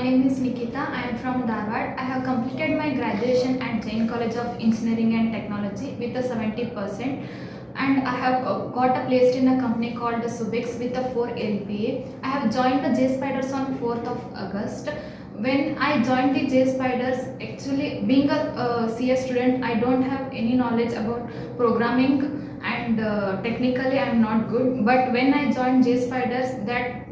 name is Nikitha. I am from Dharwad. I have completed my graduation at Jain College of Engineering and Technology with a 70%, and I have got a placed in a company called Subix with a 4 LPA. I have joined the JSpiders on 4th of August. When I joined the JSpiders, actually being a CS student, I don't have any knowledge about programming, and technically I am not good. But when I joined JSpiders, that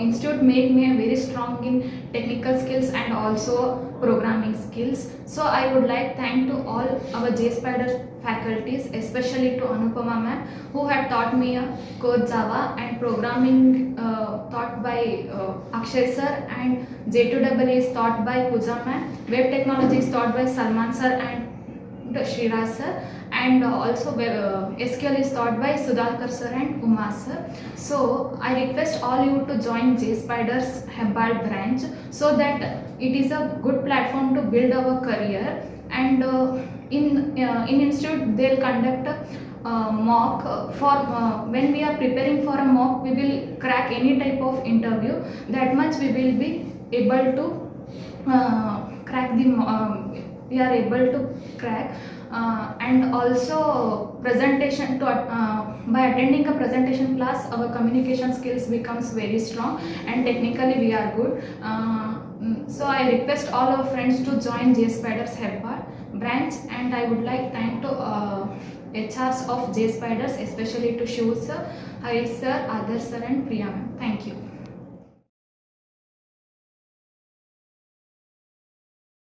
institute made me very strong in technical skills and also programming skills. So I would like thank to all our JSpiders faculties, especially to Anupama ma'am, who had taught me a core Java, and programming taught by Akshay sir, and J2EE is taught by Pooja ma'am, web technology is taught by Salman sir and Sriraj sir, and also SQL is taught by Sudhakar sir and Uma sir. So I request all you to join JSpiders Hebbal Branch, so that it is a good platform to build our career. And in institute they'll conduct a mock for when we are preparing for a mock, we will crack any type of interview. That much we will be able to crack the we are able to crack. And also presentation to by attending a presentation class, our communication skills becomes very strong, and technically we are good. So I request all our friends to join JSpiders Hebbal Branch, and I would like thank to HRs of JSpiders, especially to Shiv sir, Hari sir, Adar sir and Priya ma'am. Thank you.